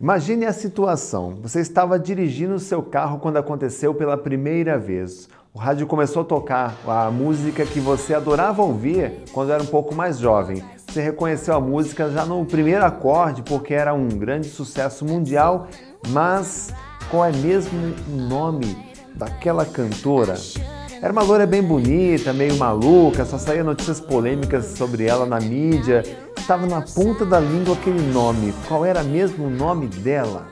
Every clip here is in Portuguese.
Imagine a situação. Você estava dirigindo o seu carro quando aconteceu pela primeira vez. O rádio começou a tocar a música que você adorava ouvir quando era um pouco mais jovem. Você reconheceu a música já no primeiro acorde porque era um grande sucesso mundial, mas qual é mesmo o nome daquela cantora? Era uma loira bem bonita, meio maluca, só saía notícias polêmicas sobre ela na mídia. Estava na ponta da língua aquele nome. Qual era mesmo o nome dela?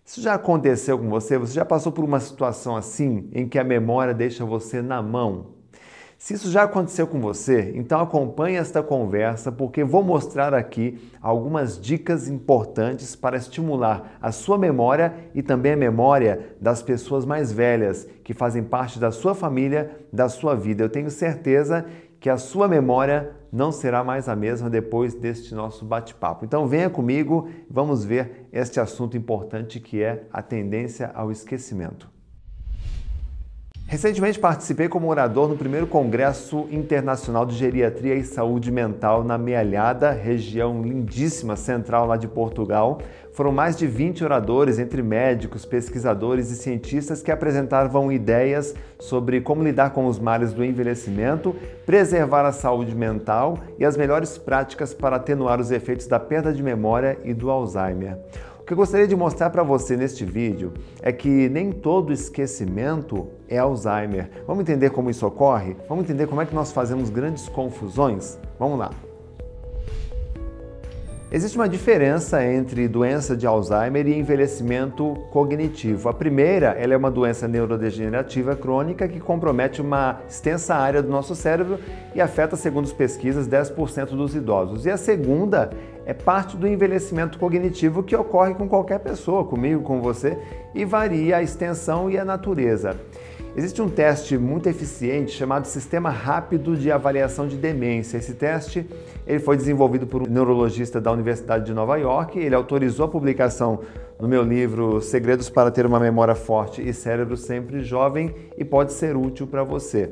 Isso já aconteceu com você? Você já passou por uma situação assim, em que a memória deixa você na mão? Se isso já aconteceu com você, então acompanhe esta conversa, porque vou mostrar aqui algumas dicas importantes para estimular a sua memória e também a memória das pessoas mais velhas, que fazem parte da sua família, da sua vida. Eu tenho certeza que a sua memória não será mais a mesma depois deste nosso bate-papo. Então venha comigo, vamos ver este assunto importante que é a tendência ao esquecimento. Recentemente participei como orador no primeiro Congresso Internacional de Geriatria e Saúde Mental na Mealhada, região lindíssima central lá de Portugal. Foram mais de 20 oradores, entre médicos, pesquisadores e cientistas, que apresentavam ideias sobre como lidar com os males do envelhecimento, preservar a saúde mental e as melhores práticas para atenuar os efeitos da perda de memória e do Alzheimer. O que eu gostaria de mostrar para você neste vídeo é que nem todo esquecimento é Alzheimer. Vamos entender como isso ocorre? Vamos entender como é que nós fazemos grandes confusões? Vamos lá! Existe uma diferença entre doença de Alzheimer e envelhecimento cognitivo. A primeira, ela é uma doença neurodegenerativa crônica que compromete uma extensa área do nosso cérebro e afeta, segundo as pesquisas, 10% dos idosos. E a segunda é parte do envelhecimento cognitivo que ocorre com qualquer pessoa, comigo, com você, e varia a extensão e a natureza. Existe um teste muito eficiente chamado Sistema Rápido de Avaliação de Demência. Esse teste ele foi desenvolvido por um neurologista da Universidade de Nova York. Ele autorizou a publicação no meu livro Segredos para ter uma memória forte e cérebro sempre jovem e pode ser útil para você.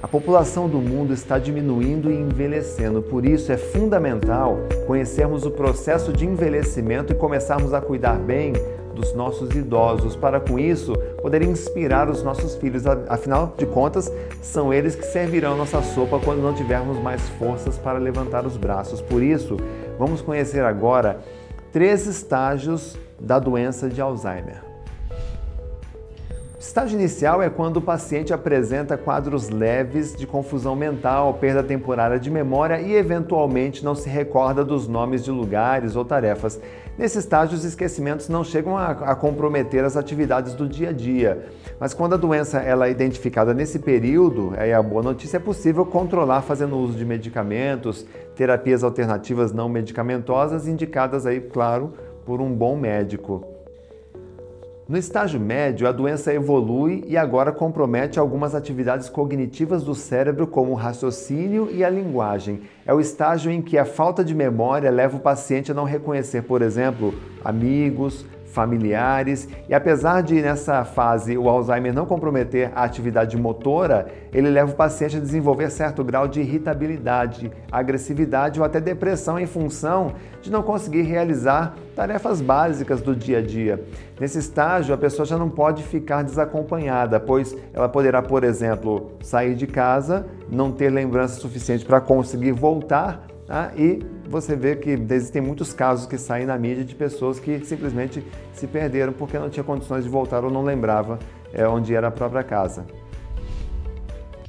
A população do mundo está diminuindo e envelhecendo, por isso é fundamental conhecermos o processo de envelhecimento e começarmos a cuidar bem dos nossos idosos, para com isso poder inspirar os nossos filhos. Afinal de contas, são eles que servirão nossa sopa quando não tivermos mais forças para levantar os braços. Por isso, vamos conhecer agora 3 estágios da doença de Alzheimer. O estágio inicial é quando o paciente apresenta quadros leves de confusão mental, perda temporária de memória e, eventualmente, não se recorda dos nomes de lugares ou tarefas. Nesse estágio, os esquecimentos não chegam a comprometer as atividades do dia a dia. Mas quando a doença ela é identificada nesse período, aí a boa notícia é possível controlar fazendo uso de medicamentos, terapias alternativas não medicamentosas, indicadas aí, claro, por um bom médico. No estágio médio, a doença evolui e agora compromete algumas atividades cognitivas do cérebro, como o raciocínio e a linguagem. É o estágio em que a falta de memória leva o paciente a não reconhecer, por exemplo, amigos, familiares, e apesar de nessa fase o Alzheimer não comprometer a atividade motora, ele leva o paciente a desenvolver certo grau de irritabilidade, agressividade ou até depressão em função de não conseguir realizar tarefas básicas do dia a dia. Nesse estágio, a pessoa já não pode ficar desacompanhada, pois ela poderá, por exemplo, sair de casa, não ter lembrança suficiente para conseguir voltar, e você vê que existem muitos casos que saem na mídia de pessoas que simplesmente se perderam porque não tinha condições de voltar ou não lembrava onde era a própria casa.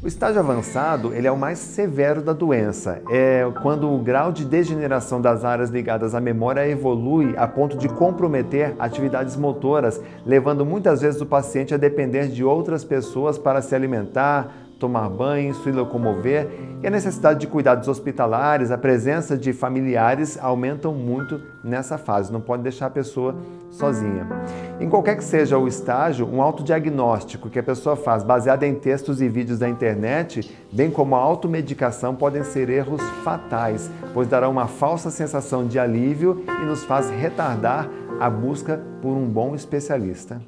O estágio avançado ele é o mais severo da doença. É quando o grau de degeneração das áreas ligadas à memória evolui a ponto de comprometer atividades motoras, levando muitas vezes o paciente a depender de outras pessoas para se alimentar, tomar banho, se locomover, e a necessidade de cuidados hospitalares, a presença de familiares aumentam muito nessa fase, não pode deixar a pessoa sozinha. Em qualquer que seja o estágio, um autodiagnóstico que a pessoa faz baseado em textos e vídeos da internet, bem como a automedicação, podem ser erros fatais, pois dará uma falsa sensação de alívio e nos faz retardar a busca por um bom especialista.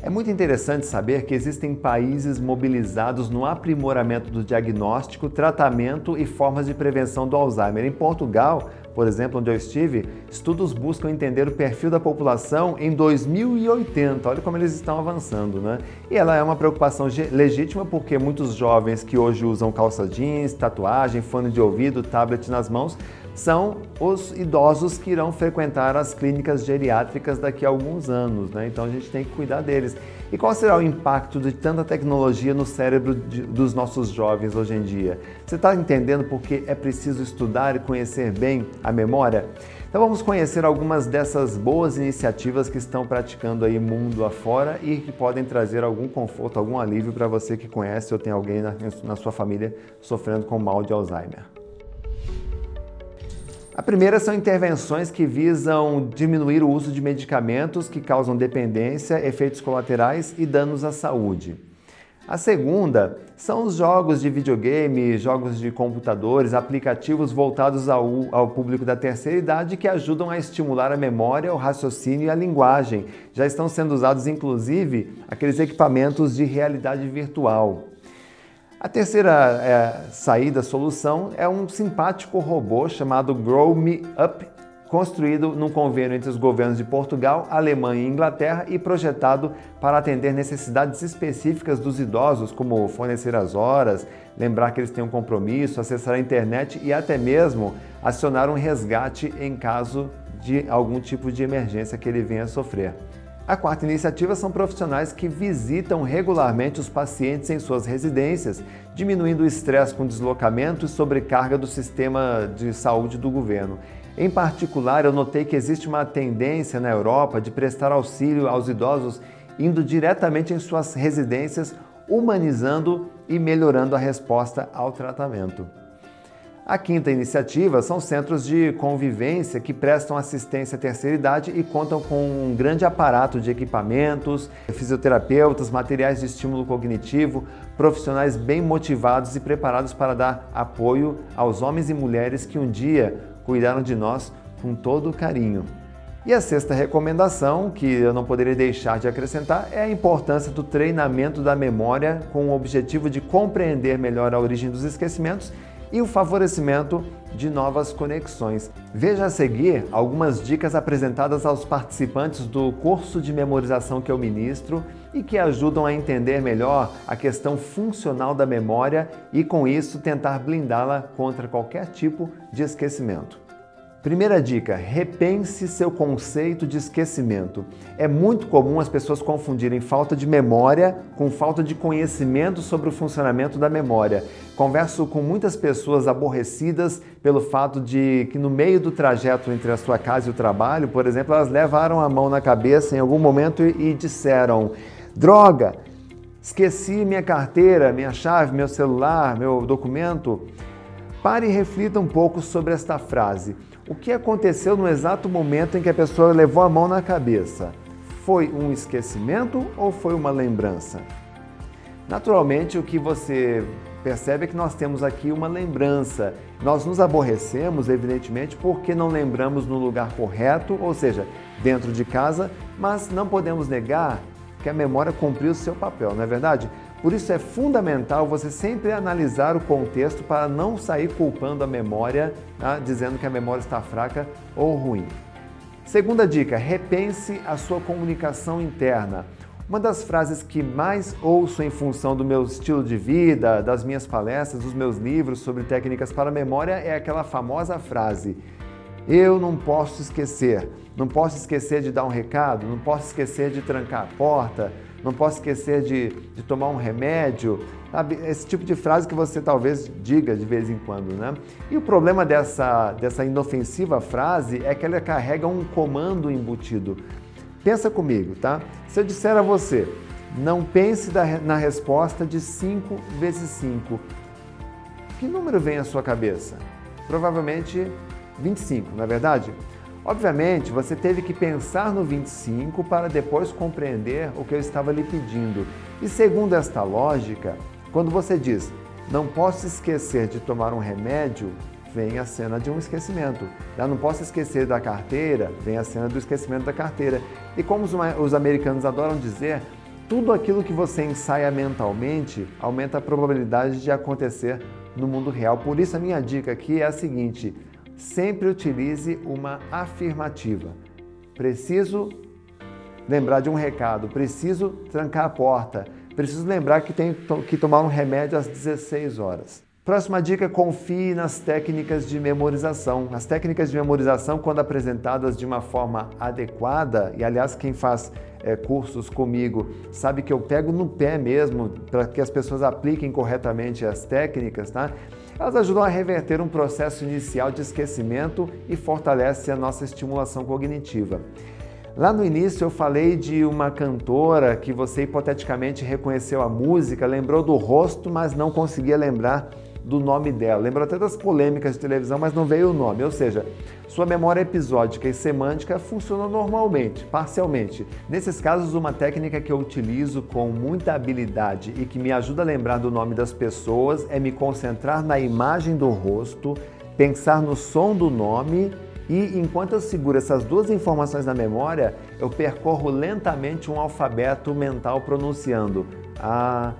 É muito interessante saber que existem países mobilizados no aprimoramento do diagnóstico, tratamento e formas de prevenção do Alzheimer. Em Portugal, por exemplo, onde eu estive, estudos buscam entender o perfil da população em 2080. Olha como eles estão avançando, né? E ela é uma preocupação legítima porque muitos jovens que hoje usam calça jeans, tatuagem, fone de ouvido, tablet nas mãos, são os idosos que irão frequentar as clínicas geriátricas daqui a alguns anos, né? Então a gente tem que cuidar deles. E qual será o impacto de tanta tecnologia no cérebro dos nossos jovens hoje em dia? Você está entendendo por que é preciso estudar e conhecer bem a memória? Então vamos conhecer algumas dessas boas iniciativas que estão praticando aí mundo afora e que podem trazer algum conforto, algum alívio para você que conhece ou tem alguém na sua família sofrendo com mal de Alzheimer. A primeira são intervenções que visam diminuir o uso de medicamentos que causam dependência, efeitos colaterais e danos à saúde. A segunda são os jogos de videogame, jogos de computadores, aplicativos voltados ao público da terceira idade que ajudam a estimular a memória, o raciocínio e a linguagem. Já estão sendo usados, inclusive, aqueles equipamentos de realidade virtual. A terceira solução é um simpático robô chamado Grow Me Up, construído num convênio entre os governos de Portugal, Alemanha e Inglaterra e projetado para atender necessidades específicas dos idosos, como fornecer as horas, lembrar que eles têm um compromisso, acessar a internet e até mesmo acionar um resgate em caso de algum tipo de emergência que ele venha a sofrer. A quarta iniciativa são profissionais que visitam regularmente os pacientes em suas residências, diminuindo o estresse com deslocamento e sobrecarga do sistema de saúde do governo. Em particular, eu notei que existe uma tendência na Europa de prestar auxílio aos idosos indo diretamente em suas residências, humanizando e melhorando a resposta ao tratamento. A quinta iniciativa são centros de convivência que prestam assistência à terceira idade e contam com um grande aparato de equipamentos, fisioterapeutas, materiais de estímulo cognitivo, profissionais bem motivados e preparados para dar apoio aos homens e mulheres que um dia cuidaram de nós com todo o carinho. E a sexta recomendação, que eu não poderia deixar de acrescentar, é a importância do treinamento da memória com o objetivo de compreender melhor a origem dos esquecimentos e o favorecimento de novas conexões. Veja a seguir algumas dicas apresentadas aos participantes do curso de memorização que eu ministro e que ajudam a entender melhor a questão funcional da memória e, com isso, tentar blindá-la contra qualquer tipo de esquecimento. Primeira dica: repense seu conceito de esquecimento. É muito comum as pessoas confundirem falta de memória com falta de conhecimento sobre o funcionamento da memória. Converso com muitas pessoas aborrecidas pelo fato de que no meio do trajeto entre a sua casa e o trabalho, por exemplo, elas levaram a mão na cabeça em algum momento e disseram: droga, esqueci minha carteira, minha chave, meu celular, meu documento. Pare e reflita um pouco sobre esta frase. O que aconteceu no exato momento em que a pessoa levou a mão na cabeça? Foi um esquecimento ou foi uma lembrança? Naturalmente, o que você percebe é que nós temos aqui uma lembrança. Nós nos aborrecemos, evidentemente, porque não lembramos no lugar correto, ou seja, dentro de casa, mas não podemos negar que a memória cumpriu o seu papel, não é verdade? Por isso é fundamental você sempre analisar o contexto para não sair culpando a memória, dizendo que a memória está fraca ou ruim. Segunda dica: repense a sua comunicação interna. Uma das frases que mais ouço em função do meu estilo de vida, das minhas palestras, dos meus livros sobre técnicas para a memória é aquela famosa frase: eu não posso esquecer. Não posso esquecer de dar um recado, não posso esquecer de trancar a porta, não posso esquecer de tomar um remédio, sabe? Esse tipo de frase que você talvez diga de vez em quando, né? E o problema dessa inofensiva frase é que ela carrega um comando embutido. Pensa comigo, tá? Se eu disser a você, não pense na resposta de 5 vezes 5, que número vem à sua cabeça? Provavelmente 25, não é verdade? Obviamente, você teve que pensar no 25 para depois compreender o que eu estava lhe pedindo. E segundo esta lógica, quando você diz, não posso esquecer de tomar um remédio, vem a cena de um esquecimento. Não posso esquecer da carteira, vem a cena do esquecimento da carteira. E como os americanos adoram dizer, Tudo aquilo que você ensaia mentalmente aumenta a probabilidade de acontecer no mundo real. Por isso a minha dica aqui é a seguinte: sempre utilize uma afirmativa. Preciso lembrar de um recado, preciso trancar a porta, preciso lembrar que tenho que tomar um remédio às 16 horas. Próxima dica: confie nas técnicas de memorização. As técnicas de memorização, quando apresentadas de uma forma adequada, e aliás quem faz cursos comigo sabe que eu pego no pé mesmo para que as pessoas apliquem corretamente as técnicas, tá? Elas ajudam a reverter um processo inicial de esquecimento e fortalece a nossa estimulação cognitiva. Lá no início eu falei de uma cantora que você hipoteticamente reconheceu a música, lembrou do rosto, mas não conseguia lembrar do nome dela. Lembrou até das polêmicas de televisão, mas não veio o nome. Ou seja, sua memória episódica e semântica funcionam normalmente, parcialmente. Nesses casos, uma técnica que eu utilizo com muita habilidade e que me ajuda a lembrar do nome das pessoas é me concentrar na imagem do rosto, pensar no som do nome e, enquanto eu seguro essas duas informações na memória, eu percorro lentamente um alfabeto mental pronunciando A,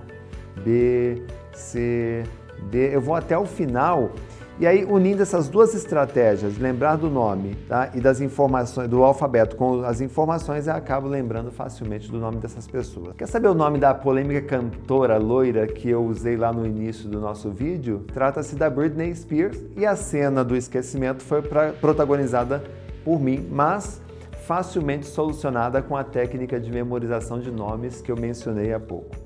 B, C, D. Eu vou até o final e aí, unindo essas duas estratégias, lembrar do nome, tá? E das informações do alfabeto com as informações, eu acabo lembrando facilmente do nome dessas pessoas. Quer saber o nome da polêmica cantora loira que eu usei lá no início do nosso vídeo? Trata-se da Britney Spears e a cena do esquecimento foi protagonizada por mim, mas facilmente solucionada com a técnica de memorização de nomes que eu mencionei há pouco.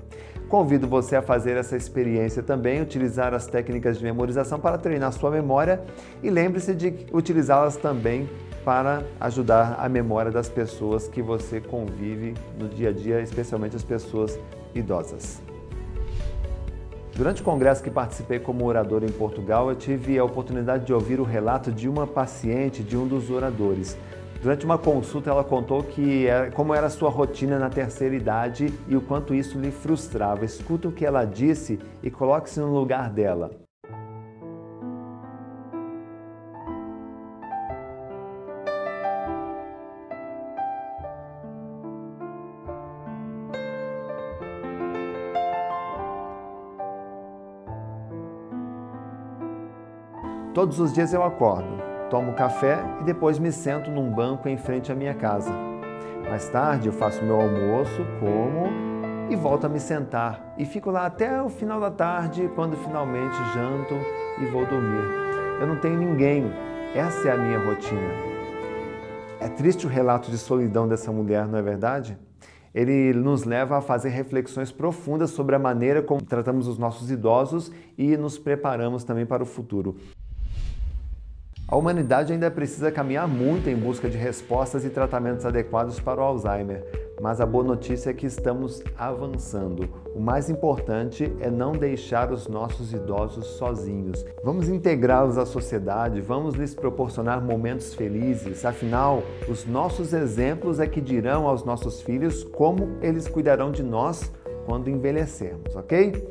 Convido você a fazer essa experiência também, utilizar as técnicas de memorização para treinar sua memória e lembre-se de utilizá-las também para ajudar a memória das pessoas que você convive no dia a dia, especialmente as pessoas idosas. Durante o congresso que participei como orador em Portugal, eu tive a oportunidade de ouvir o relato de uma paciente de um dos oradores. Durante uma consulta, ela contou como era a sua rotina na terceira idade e o quanto isso lhe frustrava. Escuta o que ela disse e coloque-se no lugar dela. Todos os dias eu acordo, tomo café e depois me sento num banco em frente à minha casa. Mais tarde eu faço meu almoço, como e volto a me sentar. E fico lá até o final da tarde, quando finalmente janto e vou dormir. Eu não tenho ninguém. Essa é a minha rotina. É triste o relato de solidão dessa mulher, não é verdade? Ele nos leva a fazer reflexões profundas sobre a maneira como tratamos os nossos idosos e nos preparamos também para o futuro. A humanidade ainda precisa caminhar muito em busca de respostas e tratamentos adequados para o Alzheimer, mas a boa notícia é que estamos avançando. O mais importante é não deixar os nossos idosos sozinhos. Vamos integrá-los à sociedade, vamos lhes proporcionar momentos felizes, afinal, os nossos exemplos é que dirão aos nossos filhos como eles cuidarão de nós quando envelhecermos, ok?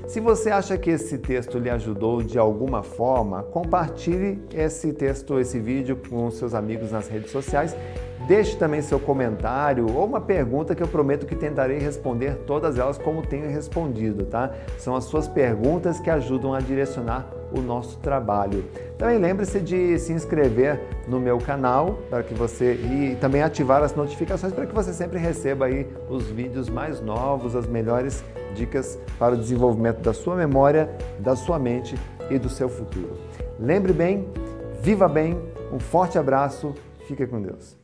Se você acha que esse texto lhe ajudou de alguma forma, compartilhe esse vídeo com seus amigos nas redes sociais. Deixe também seu comentário ou uma pergunta que eu prometo que tentarei responder todas elas como tenho respondido, tá? São as suas perguntas que ajudam a direcionar o nosso trabalho. Também lembre-se de se inscrever no meu canal e também ativar as notificações para que você sempre receba aí os vídeos mais novos, as melhores dicas para o desenvolvimento da sua memória, da sua mente e do seu futuro. Lembre bem, viva bem, um forte abraço, fique com Deus.